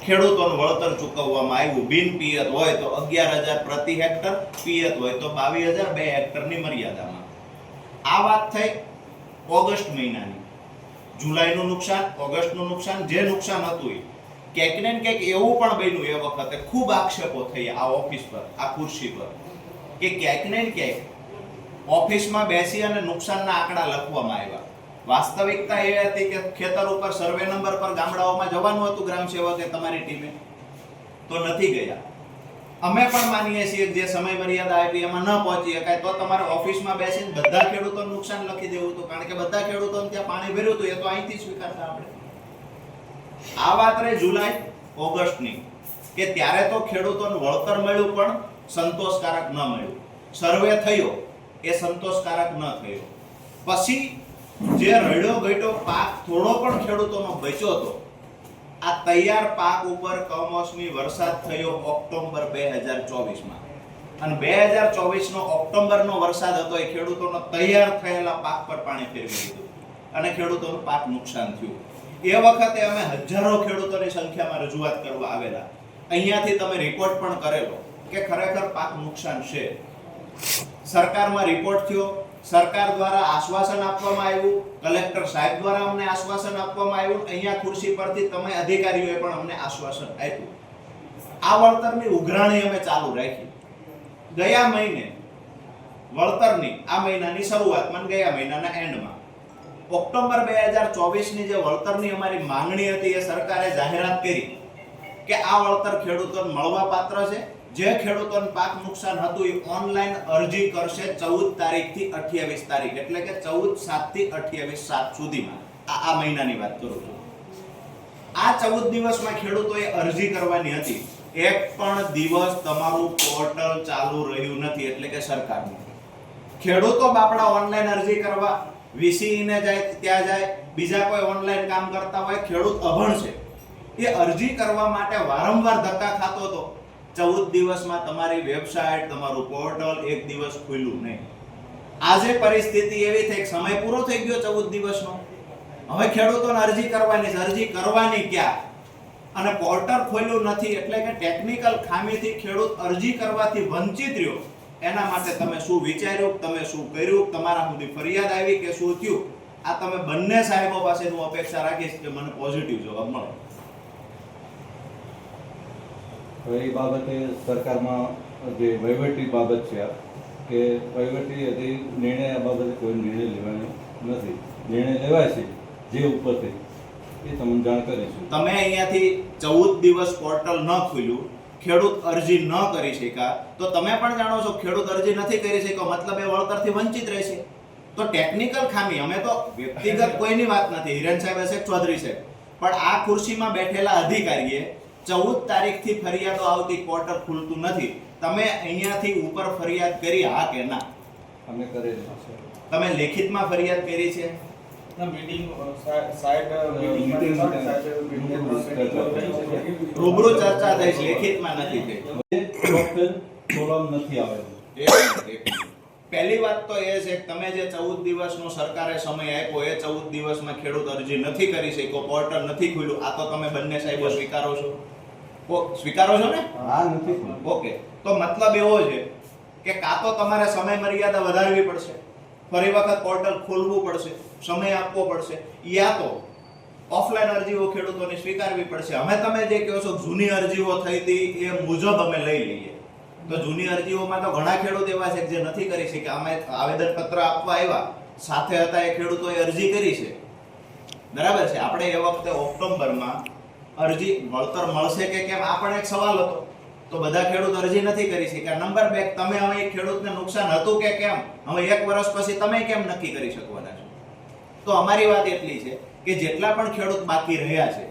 ખેડૂતોનું વળતર ચૂકવવામાં આવ્યું. બિન પિયત હોય તો 11,000 પ્રતિ હેક્ટર, પિયત હોય તો 22,000 2 હેક્ટરની મર્યાદામાં. આ વાત થઈ ઓગસ્ટ મહિનાની. જુલાઈનું નુકસાન, ઓગસ્ટનું નુકસાન, જે નુકસાન હતું ક્યાંક ને ક્યાંક એવું પણ બન્યું એ વખતે ખૂબ આક્ષેપો થઈ આ ઓફિસ પર, આ ખુરશી પર, કે ક્યાંક ને ક્યાંક ઓફિસમાં બેસી અને નુકસાનના આંકડા લખવામાં આવ્યા. વાસ્તવિકતા એ હતી કે ખેતર ઉપર સર્વે નંબર પર ગામડાઓમાં જવાનું હતું ગ્રામ સેવકે તમારી ટીમે, તો નથી ગયા. અમે પણ માનીએ છીએ જે સમય મર્યાદા આપી એમાં ન પહોંચી શકાય તો તમારે ઓફિસમાં બેસીને બધા ખેડૂતોનું નુકસાન લખી દેવું હતું, કારણ કે બધા ખેડૂતોને ત્યાં પાણી ભર્યું હતું, એ તો અહીંથી સ્વીકારતા આપણે. આ વાત રહી જુલાઈ ઓગસ્ટની, કે ત્યારે તો ખેડૂતોને વળતર મળ્યું પણ સંતોષકારક ન મળ્યું. સર્વે થયો એ સંતોષકારક ન થયો. પછી જે રડ્યો ગયો પાક થોડો પણ ખેડૂતોનો બચ્યો હતો, આ તૈયાર પાક ઉપર કમોસમી વરસાદ થયો ઓક્ટોબર 2024માં, અને 2024 નો ઓક્ટોબરનો વરસાદ હતો એ ખેડૂતોનો તૈયાર થયેલા પાક પર પાણી ફેરવી દીધું અને ખેડૂતોનું પાક નુકસાન થયું. એ વખતે અમે હજારો ખેડૂતોની સંખ્યામાં રજૂઆત કરવા આવેલા. અહીંયાથી તમે રિપોર્ટ પણ કરેલો કે ખરેખર પાક નુકસાન છે. સરકારમાં રિપોર્ટ થયો, સરકાર દ્વારા આશ્વાસન આપવામાં આવ્યું, કલેક્ટર સાહેબ દ્વારા અમને આશ્વાસન આપવામાં આવ્યું, અહીંયા ખુરશી પરથી તમે અધિકારીઓએ પણ અમને આશ્વાસન આપ્યું. આ વળતરની ઉઘરાણી અમે ચાલુ રાખી. ગયા મહિને વળતરની, આ મહિનાની શરૂઆતમાં, ગયા મહિનાના એન્ડમાં, ઓક્ટોબર 2024ની જે વળતરની અમારી માંગણી હતી એ સરકારે જાહેરાત કરી કે આ વળતર ખેડૂતોને મળવા પાત્ર છે. જે ખેડૂતોને પાક નુકસાન હતું એ ઓનલાઈન અરજી કરશે 14 તારીખથી 28 તારીખ, એટલે કે 14/7 થી 28/7 સુધીમાં. આ મહિનાની વાત કરું છું. આ 14 દિવસમાં ખેડૂતોએ અરજી કરવાની હતી. એક પણ દિવસ તમારું પોર્ટલ ચાલુ રહ્યું નથી, એટલે કે સરકારનું. ખેડૂતો બાપડા ઓનલાઈન અરજી કરવા વીસી ને જાય, ત્યાં જાય, બીજા કોઈ ઓનલાઈન કામ કરતા હોય, ખેડૂત અભણ છે, એ અરજી કરવા માટે વારંવાર ધક્કા ખાતો હતો. 14 દિવસમાં તમારી વેબસાઇટ, તમારું પોર્ટલ એક દિવસ ખુલ્યું નહીં. આજે પરિસ્થિતિ એવી થઈ, સમય પૂરો થઈ ગયો 14 દિવસનો. હવે ખેડૂતોને અરજી કરવાની છે, અરજી કરવાની ક્યાં? અને પોર્ટલ ખોલ્યું નથી, એટલે કે ટેકનિકલ ખામીથી ખેડૂત અરજી કરવાથી વંચિત રહ્યો. એના માટે તમે શું વિચાર્યું, તમે શું કર્યું, તમારા સુધી ફરિયાદ આવી કે શું થયું? આ તમે બંને સાહેબો પાસે હું અપેક્ષા રાખીશ કે મને પોઝિટિવ જવાબ મળે. હવે એ બાબતે સરકારમાં જે વહીવટી બાબત છે કે વહીવટી હજી નિર્ણય આ બાબતે કોઈ નિર્ણય લેવાનો નથી. નિર્ણય લેવાય છે જે ઉપરથી એ તમને જાણ કરીશું. તમે અહીંયાથી 14 દિવસ પોર્ટલ ન ખુલ્યું, ખેડૂત અરજી ન કરી શક્યા, તો તમે પણ જાણો છો ખેડૂત અરજી નથી કરી શક્યો મતલબ એ વળતરથી વંચિત રહેશે. તો ટેકનિકલ ખામી, અમે તો વ્યક્તિગત કોઈની વાત નથી, હિરેન સાહેબ હશે, ચૌધરી સાહેબ, પણ આ ખુરશીમાં બેઠેલા અધિકારીએ 14 તારીખથી ફરિયાદો આવતી, પોર્ટલ ખુલતું નથી. તમે અહીંયાથી ઉપર ફરિયાદ કરી, હા કે ના? અમે કરેલી છે. તમે લેખિતમાં ફરિયાદ કરી છે? રૂબરૂ ચર્ચા થઈ, લેખિતમાં નથી થઈ. નથી આવેલું. પહેલી વાત તો એ છે કે તમે જે 14 દિવસનો સરકારે સમય આપ્યો એ 14 દિવસમાં ખેડૂત અરજી નથી કરી શક્યો, પોર્ટલ નથી ખુલ્યું. આ તો તમે બંને સાહેબો સ્વીકારો છો? સ્વીકારો છો ને? હા, નથી. ઓકે, તો મતલબ એવો છે કે કાં તો તમારે સમય મર્યાદા વધારવી પડશે, ફરી વખત પોર્ટલ ખોલવું પડશે, સમય આપવો પડશે, યા તો ઓફલાઈન અરજીઓ ખેડૂતોને સ્વીકારવી પડશે. અમે તમે જે કહો છો જૂની અરજીઓ થઈ હતી એ મુજબ અમે લઈ લઈએ. તો જૂની અરજીઓમાં તો ઘણા ખેડૂત એવા છે જે નથી કરી શક્યા. અમે આવેદનપત્ર આપવા આવ્યા, સાથે હતા એ ખેડૂતોએ અરજી કરી છે, બરાબર છે. આપણે એ વખતે ઓક્ટોબરમાં અરજી વળતર મળશે કે કેમ આ પણ એક સવાલ હતો. તો બધા ખેડૂત અરજી નથી કરી શક્યા. નંબર 2, તમે હવે ખેડૂતને નુકસાન હતું કે કેમ, હવે 1 વર્ષ પછી તમે કેમ નક્કી કરી શકવાના છો? તો અમારી વાત એટલી છે કે જેટલા પણ ખેડૂત બાકી રહ્યા છે,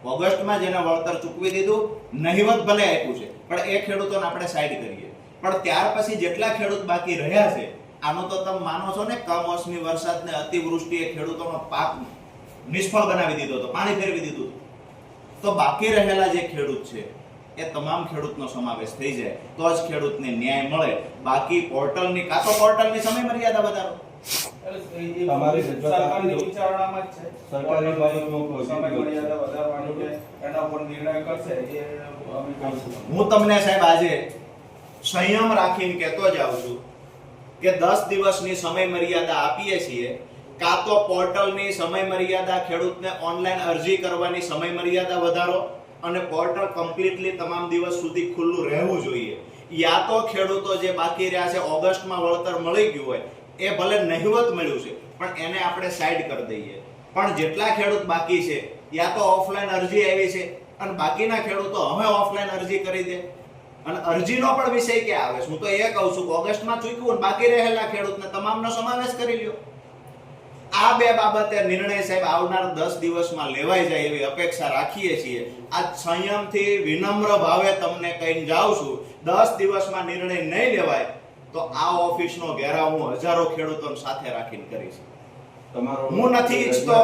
ઓગસ્ટમાં જેને વળતર ચૂકવી દીધું, નહિવત ભલે આપ્યું છે, પણ એ ખેડૂતોને આપણે સાઈડ કરીએ. પણ ત્યાર પછી જેટલા ખેડૂત બાકી રહ્યા છે, આનો તો તમે માનો છો ને, કમોસમી વરસાદને અતિવૃષ્ટિએ ખેડૂતોનો પાક નિષ્ફળ બનાવી દીધો હતો, પાણી ફેરવી દીધું. તો બાકી રહેલા જે ખેડૂત છે એ તમામ ખેડૂતનો સમાવેશ થઈ જાય તો જ ખેડૂતને ન્યાય મળે. બાકી પોર્ટલની, કાં તો પોર્ટલની સમય મર્યાદા વધારો. તમારી રજૂઆત સરકારની આપી દો. વિચારણામાં જ છે. સરકારી બાબતમાં કોઈ સમય વિરોધ છે. મર્યાદા વધારવાની છે, એના ઉપર નિર્ણય કરશે એ અમે કરીશું. હું તમને સાહેબ આજે સંયમ રાખીને કહેતો જાઉં છું કે 10 દિવસની સમય મર્યાદા આપીએ છીએ, કાં તો પોર્ટલની સમય મર્યાદા ખેડૂતને ઓનલાઈન અરજી કરવાની સમય મર્યાદા વધારો અને પોર્ટલ કમ્પ્લીટલી તમામ દિવસ સુધી ખુલ્લું રહેવું જોઈએ, યા તો ખેડૂતો જે બાકી રહ્યા છે ઓગસ્ટમાં વળતર મળી ગયું હોય એ ભલે નહિવત મળ્યું છે પણ એને આપણે સાઈડ કરી દઈએ, પણ જેટલા ખેડૂત બાકી છે યા તો ઓફલાઈન અરજી આવી છે અને બાકીના ખેડૂતો હવે ઓફલાઈન અરજી કરી દે. અને અરજીનો પણ વિષય ક્યાં આવે છે? હું તો એ કહું છું કે ઓગસ્ટમાં ચૂક્યું બાકી રહેલા ખેડૂતને તમામનો સમાવેશ કરી લ્યો. આ બે બાબતે નિર્ણય સાહેબ આવનાર 10 દિવસમાં લેવાઈ જાય એવી અપેક્ષા રાખીએ છીએ. આ સંયમથી વિનમ્ર ભાવે તમને કહીને જાઉં છું, 10 દિવસમાં નિર્ણય નહીં લેવાય તો આ ઓફિસનો ઘેરાવ હું હજારો ખેડૂતોને સાથે રાખીને કરીશ. હું નથી ઈચ્છતો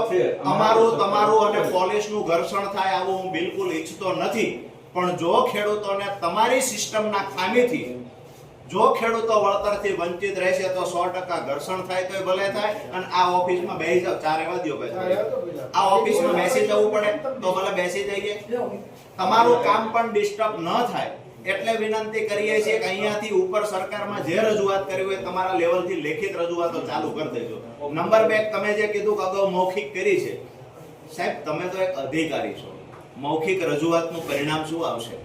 અમારું તમારું અને પોલીસનું ઘર્ષણ થાય આવું હું બિલકુલ ઈચ્છતો નથી, પણ જો ખેડૂતોને તમારી સિસ્ટમના ખામીથી જો ખેડૂતો વળતરથી વંચિત રહેશે તો 100% ઘર્ષણ થાય તોય ભલે થાય અને આ ઓફિસમાં બેસી જાવ. ચાર એવા દ્યો ભાઈ, આ ઓફિસમાં બેસી જવું પડે તો ભલે બેસી જઈએ, તમારું કામ પણ ડિસ્ટર્બ ન થાય એટલે વિનંતી કરીએ છીએ કે અહીંયાથી ઉપર સરકારમાં જે રજૂઆત કરી હોય તમારા લેવલથી લેખિત રજૂઆતો ચાલુ કરી દેજો. નંબર 2, તમે જે કીધું કે અગાઉ મૌખિક કરી છે, સાહેબ તમે તો એક અધિકારી છો, મૌખિક રજૂઆતનું પરિણામ શું આવશે?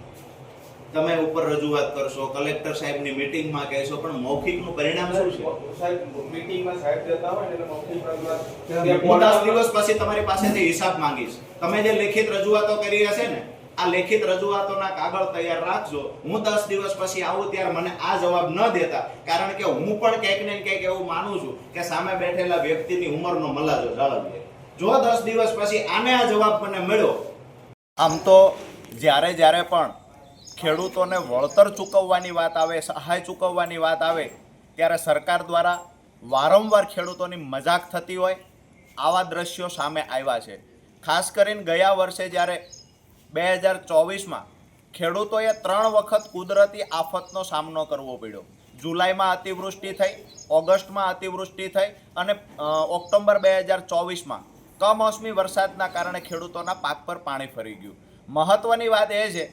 તમે ઉપર રજૂઆત કરશો, કલેક્ટર સાહેબની મીટિંગમાં કહેશો, પણ મૌખિકનું પરિણામ શું છે? સાહેબ મીટિંગમાં સાહેબ જતા હોય ને એટલે મૌખિક રજૂઆત હું 10 દિવસ પછી તમારી પાસેથી હિસાબ માંગીશ. તમે જે લેખિત રજૂઆતો કરી હશે ને આ લેખિત રજૂઆતોના કાગળ તૈયાર રાખજો. હું 10 દિવસ પછી આવું ત્યારે મને આ જવાબ ન દેતા, કારણ કે હું પણ ક્યાંક ને ક્યાંક એવું માનું છું કે સામે બેઠેલા વ્યક્તિની ઉંમરનો મલાજો જાળવીએ. જો 10 દિવસ પછી આને આ જવાબ મને મળ્યો. આમ તો જ્યારે પણ ખેડૂતોને વળતર ચૂકવવાની વાત આવે, સહાય ચૂકવવાની વાત આવે ત્યારે સરકાર દ્વારા વારંવાર ખેડૂતોની મજાક થતી હોય આવા દ્રશ્યો સામે આવ્યા છે. ખાસ કરીને ગયા વર્ષે જ્યારે 2024માં ખેડૂતોએ 3 વખત કુદરતી આફતનો સામનો કરવો પડ્યો. જુલાઈમાં અતિવૃષ્ટિ થઈ, ઓગસ્ટમાં અતિવૃષ્ટિ થઈ અને ઓક્ટોબર 2024માં કમોસમી વરસાદના કારણે ખેડૂતોના પાક પર પાણી ફરી ગયું. મહત્વની વાત એ છે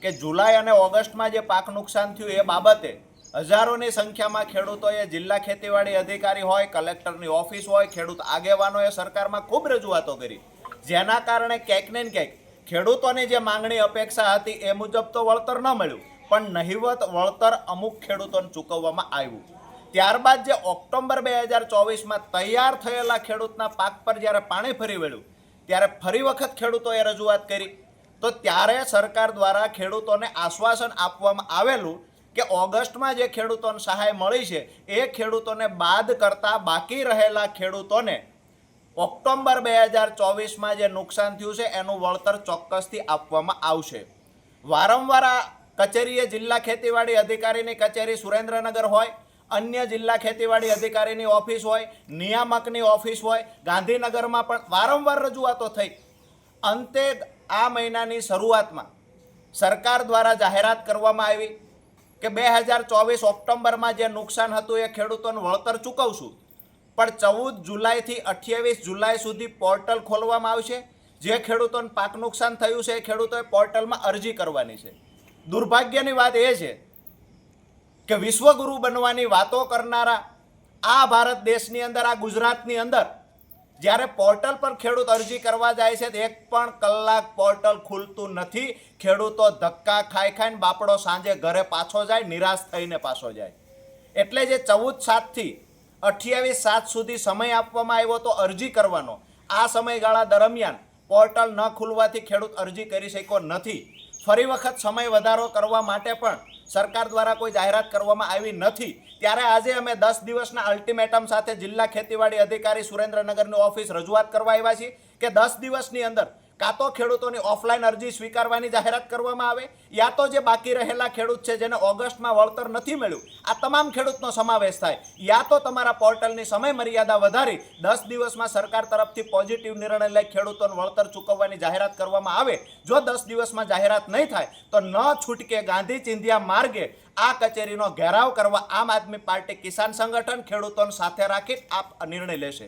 કે જુલાઈ અને ઓગસ્ટમાં જે પાક નુકસાન થયું એ બાબતે હજારોની સંખ્યામાં ખેડૂતોએ જિલ્લા ખેતીવાડી અધિકારી હોય, કલેક્ટરની ઓફિસ હોય, ખેડૂત આગેવાનોએ સરકારમાં ખૂબ રજૂઆતો કરી, જેના કારણે ક્યાંક ને ક્યાંક ખેડૂતોની જે માંગણી અપેક્ષા હતી એ મુજબ તો વળતર ન મળ્યું, પણ નહિવત વળતર અમુક ખેડૂતોને ચૂકવવામાં આવ્યું. ત્યારબાદ જે ઓક્ટોબર 2024માં તૈયાર થયેલા ખેડૂતના પાક પર જ્યારે પાણી ફરી વળ્યું ત્યારે ફરી વખત ખેડૂતોએ રજૂઆત કરી, તો ત્યારે સરકાર દ્વારા ખેડૂતોને આશ્વાસન આપવામાં આવેલું કે ઓગસ્ટમાં જે ખેડૂતોને સહાય મળી છે એ ખેડૂતોને બાદ કરતા બાકી રહેલા ખેડૂતોને ઓક્ટોબર 2024માં જે નુકસાન થયું છે એનું વળતર ચોક્કસથી આપવામાં આવશે. વારંવાર આ કચેરીએ જિલ્લા ખેતીવાડી અધિકારીની કચેરી સુરેન્દ્રનગર હોય, અન્ય જિલ્લા ખેતીવાડી અધિકારીની ઓફિસ હોય, નિયામકની ઓફિસ હોય, ગાંધીનગરમાં પણ વારંવાર રજૂઆતો થઈ. અંતે આ મહિનાની શરૂઆતમાં સરકાર દ્વારા જાહેરાત કરવામાં આવી કે 2024 ઓક્ટોબરમાં જે નુકસાન હતું એ ખેડૂતોને વળતર ચૂકવશું, પણ 14 જુલાઈથી 28 જુલાઈ સુધી પોર્ટલ ખોલવામાં આવશે. જે ખેડૂતોને પાક નુકસાન થયું છે એ ખેડૂતોએ પોર્ટલમાં અરજી કરવાની છે. દુર્ભાગ્યની વાત એ છે કે વિશ્વગુરુ બનવાની વાતો કરનારા આ ભારત દેશની અંદર, આ ગુજરાતની અંદર જ્યારે પોર્ટલ પર ખેડૂત અરજી કરવા જાય છે 1 પણ કલાક પોર્ટલ ખુલતું નથી. ખેડૂતો ધક્કા ખાઈને બાપડો સાંજે ઘરે પાછો જાય, નિરાશ થઈને પાછો જાય. એટલે જે 14/7થી 28/7 સુધી સમય આપવામાં આવ્યો તો અરજી કરવાનો, આ સમયગાળા દરમિયાન પોર્ટલ ન ખુલવાથી ખેડૂત અરજી કરી શક્યો નથી. ફરી વખત સમય વધારો કરવા માટે પણ સરકાર દ્વારા કોઈ જાહેરાત કરવામાં આવી નથી. ત્યારે આજે અમે 10 દિવસના અલ્ટિમેટમ સાથે જિલ્લા ખેતીવાડી અધિકારી સુરેન્દ્રનગરની ઓફિસ રજૂઆત કરવા આવ્યા છીએ કે 10 દિવસની અંદર કાં તો ખેડૂતોની ઓફલાઈન અરજી સ્વીકારવાની જાહેરાત કરવામાં આવે, યા તો જે બાકી રહેલા ખેડૂત છે જેને ઓગસ્ટમાં વળતર નથી મળ્યું આ તમામ ખેડૂતનો સમાવેશ થાય, યા તો તમારા પોર્ટલની સમય મર્યાદા વધારી 10 દિવસમાં સરકાર તરફથી પોઝિટિવ નિર્ણય લઈ ખેડૂતોને વળતર ચૂકવવાની જાહેરાત કરવામાં આવે. જો 10 દિવસમાં જાહેરાત નહીં થાય તો ન છૂટકે ગાંધી ચિંધ્યા માર્ગે આ કચેરીનો ઘેરાવ કરવા આમ આદમી પાર્ટી કિસાન સંગઠન ખેડૂતોને સાથે રાખી આ નિર્ણય લેશે.